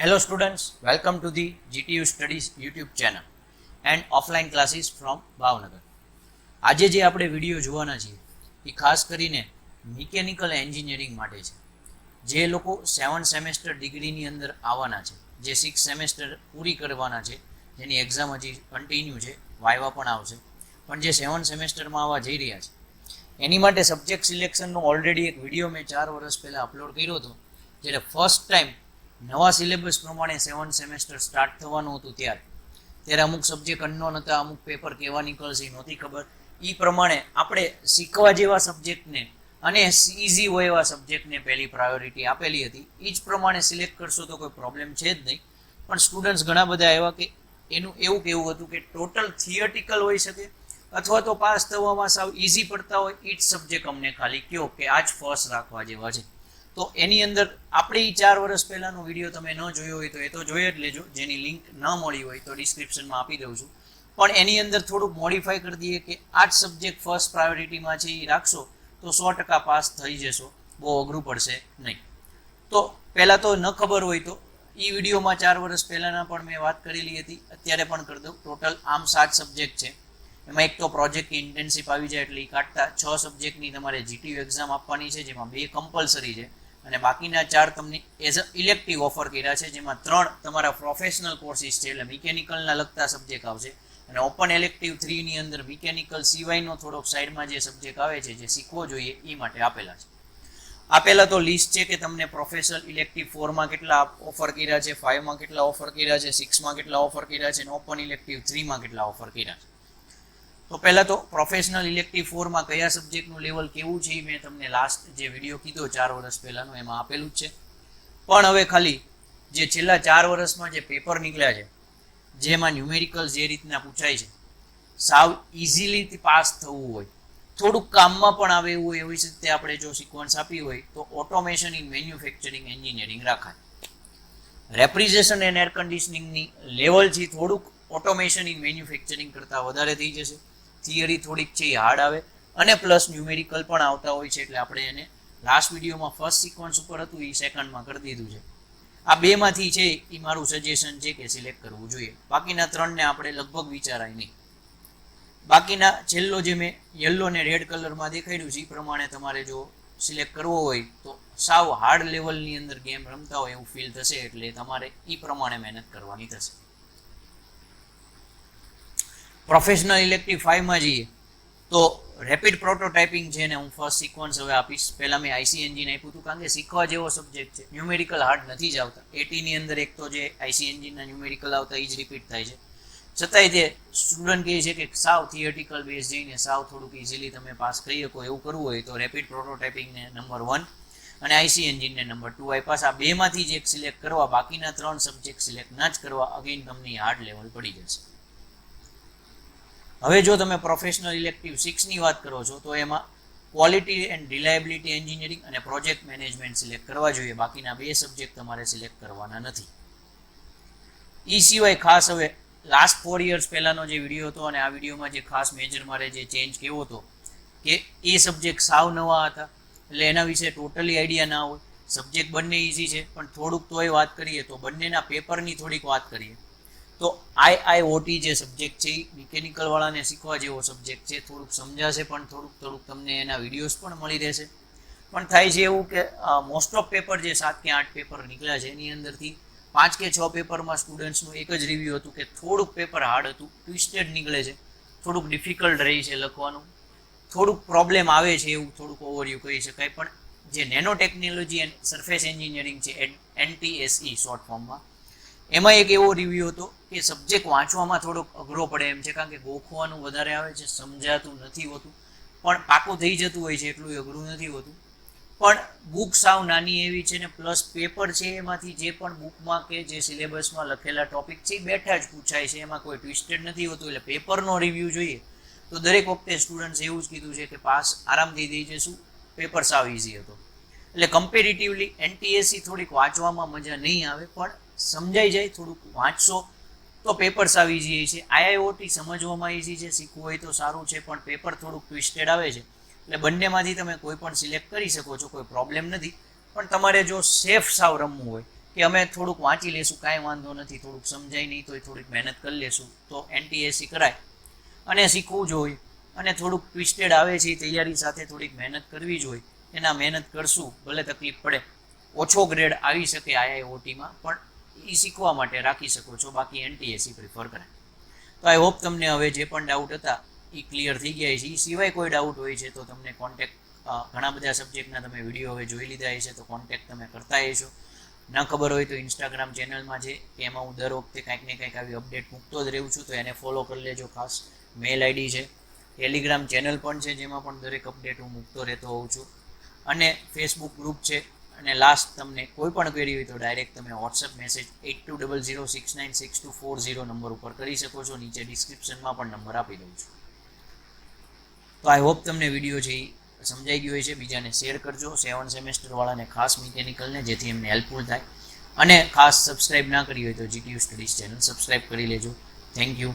Hello students, welcome to the GTU Studies YouTube channel and offline classes from Bhavnagar. આજે જે આપણે video જોવાના છીએ એ ખાસ કરીને મિકેનિકલ એન્જિનિયરિંગ માટે છે. જે લોકો 7 સેમેસ્ટર ડિગ્રીની અંદર આવવાના છે, જે 6 સેમેસ્ટર પૂરી કરવાના છે, જેની એક્ઝામ હજી કન્ટિન્યુ છે, વાયવા પણ આવશે, પણ જે 7 સેમેસ્ટરમાં આવવા જઈ રહ્યા છે એની માટે સબ્જેક્ટ સિલેક્શનનો ઓલરેડી એક વિડીયો મેં 4 વર્ષ પહેલાં અપલોડ કર્યો હતો. જ્યારે ફર્સ્ટ ટાઈમ નવા સિલેબસ પ્રમાણે 7 સેમેસ્ટર સ્ટાર્ટ થવાનું હતું ત્યારે અમુક સબ્જેક્ટ અનનોન હતા, અમુક પેપર કેવા નીકળશે એ નહોતી ખબર. એ પ્રમાણે આપણે શીખવા જેવા સબ્જેક્ટને અને ઇઝી હોય એવા સબ્જેક્ટને પહેલી પ્રાયોરિટી આપેલી હતી. એ જ પ્રમાણે સિલેક્ટ કરશો તો કોઈ પ્રોબ્લેમ છે જ નહીં. પણ સ્ટુડન્ટ્સ ઘણા બધા એવા કે એનું એવું કહેવું હતું કે ટોટલ થિયરિટિકલ હોઈ શકે અથવા તો પાસ થવામાં સાવ ઇઝી પડતા હોય એ જ સબ્જેક્ટ અમને ખાલી કહો કે આ જ ફર્સ્ટ રાખવા જેવા છે. તો એની અંદર આપણી 4 વર્ષ પહેલાંનો વિડીયો તમે ન જોયો હોય તો એ તો જોઈ જ લેજો. જેની લિંક ન મળી હોય તો ડિસ્ક્રિપ્શનમાં આપી દઉં છું. પણ એની અંદર થોડુંક મોડિફાઈ કરી દઈએ કે આ જ સબ્જેક્ટ ફર્સ્ટ પ્રાયોરિટીમાં છે એ રાખશો તો 100% પાસ થઈ જશો, બહુ અઘરું પડશે નહીં. તો પહેલાં તો ન ખબર હોય તો એ વિડીયોમાં 4 વર્ષ પહેલાંના પણ મેં વાત કરેલી હતી, અત્યારે પણ કરી દઉં. ટોટલ આમ 7 સબ્જેક્ટ છે. એમાં એક તો પ્રોજેક્ટ ઇન્ટેન્સિવ આવી જાય એટલે એ કાઢતા 6 સબ્જેક્ટની તમારે GTU એક્ઝામ આપવાની છે, જેમાં 2 કમ્પલસરી છે અને બાકીના 4 તમને એઝ અ ઇલેક્ટિવ ઓફર કર્યા છે, જેમાં 3 તમારા પ્રોફેશનલ કોર્સિસ છે એટલે મિકેનિકલના લગતા સબ્જેક્ટ આવશે અને ઓપન ઇલેક્ટિવ 3 ની અંદર મિકેનિકલ સિવાયનો થોડોક સાઈડમાં જે સબ્જેક્ટ આવે છે જે શીખવો જોઈએ એ માટે આપેલા છે. આપેલા તો લિસ્ટ છે કે તમને પ્રોફેશનલ ઇલેક્ટિવ 4માં કેટલા ઓફર કર્યા છે, 5માં કેટલા ઓફર કર્યા છે, 6માં કેટલા ઓફર કર્યા છે અને ઓપન ઇલેક્ટિવ 3માં કેટલા ઓફર કર્યા છે. તો પહેલાં તો પ્રોફેશનલ ઇલેક્ટિવ 4માં કયા સબ્જેક્ટનું લેવલ કેવું છે એ મેં તમને લાસ્ટ જે વિડીયો કીધો 4 વર્ષ પહેલાંનો એમાં આપેલું જ છે. પણ હવે ખાલી જે છેલ્લા 4 વર્ષમાં જે પેપર નીકળ્યા છે જેમાં ન્યુમેરિકલ જે રીતના પૂછાય છે, સાવ ઇઝીલી પાસ થવું હોય, થોડુંક કામમાં પણ આવે એવું હોય, એવી રીતે આપણે જો સિક્વન્સ આપી હોય તો ઓટોમેશન ઇન મેન્યુફેક્ચરિંગ એન્જિનિયરિંગ રાખાય. રેફ્રિજરેશન એન્ડ એર કન્ડિશનિંગની લેવલથી થોડુંક ઓટોમેશન ઇન મેન્યુફેક્ચરિંગ કરતાં વધારે થઈ જશે. થિયરી થોડીક છે એ હાર્ડ આવે અને પ્લસ ન્યુમેરિકલ પણ આવતા હોય છે એટલે આપણે એને લાસ્ટ વિડીયોમાં ફર્સ્ટ સિક્વન્સ ઉપર હતું એ સેકન્ડમાં કરી દીધું છે. આ બેમાંથી છે એ મારું સજેશન છે કે સિલેક્ટ કરવું જોઈએ. બાકીના 3ને આપણે લગભગ વિચારાય નહીં. બાકીના છેલ્લો જે મેં યલો ને રેડ કલરમાં દેખાડ્યું છે એ પ્રમાણે તમારે જો સિલેક્ટ કરવો હોય તો સાવ હાર્ડ લેવલની અંદર ગેમ રમતા હોય એવું ફીલ થશે એટલે તમારે એ પ્રમાણે મહેનત કરવાની થશે. પ્રોફેશનલ ઇલેક્ટિવ 5માં જઈએ તો રેપિડ પ્રોટોટાઇપિંગ છે ને હું ફર્સ્ટ સિક્વન્સ હવે આપીશ. પહેલાં મેં IC એન્જિન આપ્યું હતું કારણ કે શીખવા જેવો સબ્જેક્ટ છે, ન્યુમેરિકલ હાર્ડ નથી જ આવતા. 80ની અંદર એક તો જે IC એન્જિનના ન્યુમેરિકલ આવતા એ જ રિપીટ થાય છે. છતાંય તે સ્ટુડન્ટ કહે છે કે સાવ થિયરિટિકલ બેઝ જઈને સાવ થોડુંક ઇઝીલી તમે પાસ કરી શકો એવું કરવું હોય તો રેપિડ પ્રોટોટાઇપિંગને નંબર 1 અને IC એન્જિનને નંબર 2 આપ્યા. આ બેમાંથી જ એક સિલેક્ટ કરવા, બાકીના 3 સબ્જેક્ટ સિલેક્ટ ના જ કરવા, અગેન તમને હાર્ડ લેવલ પડી જશે. હવે જો તમે પ્રોફેશનલ ઇલેક્ટિવ 6ની વાત કરો છો તો એમાં ક્વોલિટી એન્ડ રિલાયબિલિટી એન્જિનિયરિંગ અને પ્રોજેક્ટ મેનેજમેન્ટ સિલેક્ટ કરવા જોઈએ. બાકીના 2 સબ્જેક્ટ તમારે સિલેક્ટ કરવાના નથી. એ સિવાય ખાસ હવે લાસ્ટ 4 યર્સ પહેલાંનો જે વિડીયો હતો અને આ વિડીયોમાં જે ખાસ મેજર મારે જે ચેન્જ કેવો હતો કે એ સબ્જેક્ટ સાવ નવા હતા એટલે એના વિશે ટોટલી આઈડિયા ના હોય. સબ્જેક્ટ બંને ઇઝી છે પણ થોડુંક તોય વાત કરીએ તો બંનેના પેપરની થોડીક વાત કરીએ તો IIoT જે સબ્જેક્ટ છે એ મિકેનિકલવાળાને શીખવા જેવો સબ્જેક્ટ છે. થોડુંક સમજાશે પણ થોડુંક તમને એના વિડીયોઝ પણ મળી રહેશે. પણ થાય છે એવું કે મોસ્ટ ઓફ પેપર જે 7 કે 8 પેપર નીકળ્યા છે એની અંદરથી 5 કે 6 પેપરમાં સ્ટુડન્ટ્સનું એક જ રિવ્યૂ હતું કે થોડુંક પેપર હાર્ડ હતું, ટ્વિસ્ટેડ નીકળે છે, થોડુંક ડિફિકલ્ટ રહી છે લખવાનું, થોડુંક પ્રોબ્લેમ આવે છે એવું થોડુંક ઓવરવ્યૂ કહી શકાય. પણ જે nano technology and surface engineering છે NTSE શોર્ટ ફોર્મમાં, એમાં એક એવો રિવ્યૂ હતો કે સબ્જેક્ટ વાંચવામાં થોડોક અઘરો પડે એમ છે કારણ કે ગોખવાનું વધારે આવે છે, સમજાતું નથી હોતું, પણ પાકું થઈ જતું હોય છે એટલું અઘરું નથી હોતું. પણ બુક સાવ નાની એવી છે ને પ્લસ પેપર છે એમાંથી જે પણ બુકમાં કે જે સિલેબસમાં લખેલા ટોપિક છે એ બેઠા જ પૂછાય છે, એમાં કોઈ ટ્વિસ્ટેડ નથી હોતું. એટલે પેપરનો રિવ્યૂ જોઈએ તો દરેક વખતે સ્ટુડન્ટ્સ એવું જ કીધું છે કે પાસ આરામથી થઈ જશું, પેપર સાવ ઇઝી હતો. એટલે કમ્પેરેટિવલી NTSE થોડીક વાંચવામાં મજા નહીં આવે પણ સમજાઈ જાય, થોડુંક વાંચશો તો પેપર સાવ ઇઝી છે. IIoT સમજવામાં ઇઝી છે, શીખવું હોય તો સારું છે પણ પેપર થોડુંક ટ્વિસ્ટેડ આવે છે. એટલે બંનેમાંથી તમે કોઈ પણ સિલેક્ટ કરી શકો છો, કોઈ પ્રોબ્લેમ નથી. પણ તમારે જો સેફ સાવ રમવું હોય કે અમે થોડુંક વાંચી લેશું, કાંઈ વાંધો નથી, થોડુંક સમજાય નહીં તો થોડીક મહેનત કરી લેશું, તો NTSC કરાય. અને શીખવું જોઈએ અને થોડુંક ટ્વિસ્ટેડ આવે છે તૈયારી સાથે થોડીક મહેનત કરવી જોઈએ. એના મહેનત કરશું, ભલે તકલીફ પડે, ઓછો ગ્રેડ આવી શકે IIOTમાં, પણ એ શીખવા માટે રાખી શકો છો, બાકી NTSC પ્રિફર કરાય. તો આઈ હોપ તમને હવે જે પણ ડાઉટ હતા એ ક્લિયર થઈ ગયા છે. એ સિવાય કોઈ ડાઉટ હોય છે તો તમને કોન્ટેક્ટ, ઘણા બધા સબ્જેક્ટના તમે વિડીયો હવે જોઈ લીધા છે તો કોન્ટેક્ટ તમે કરતા હશો. ન ખબર હોય તો ઇન્સ્ટાગ્રામ ચેનલમાં છે કે એમાં હું દર વખતે કાંઈક ને કાંઈક આવી અપડેટ મૂકતો જ રહું છું, તો એને ફોલો કરી લેજો. ખાસ મેલ ID છે, ટેલિગ્રામ ચેનલ પણ છે જેમાં પણ દરેક અપડેટ હું મૂકતો રહેતો હોઉં છું, અને ફેસબુક ગ્રુપ છે. અને લાસ્ટ, તમને કોઈ પણ ક્વેરી હોય તો ડાયરેક્ટ તમે વોટ્સએપ મેસેજ 8200696240 નંબર ઉપર કરી શકો છો. નીચે ડિસ્ક્રિપ્શનમાં પણ નંબર આપી દઉં છું. તો આઈ હોપ તમને વિડીયો છે એ સમજાઈ ગયો હોય છે. બીજાને શેર કરજો, 7 સેમેસ્ટરવાળાને ખાસ મિકેનિકલને, જેથી એમને હેલ્પફુલ થાય. અને ખાસ સબસ્ક્રાઇબ ના કરી હોય તો GTU સ્ટડીઝ ચેનલ સબસ્ક્રાઇબ કરી લેજો. Thank you.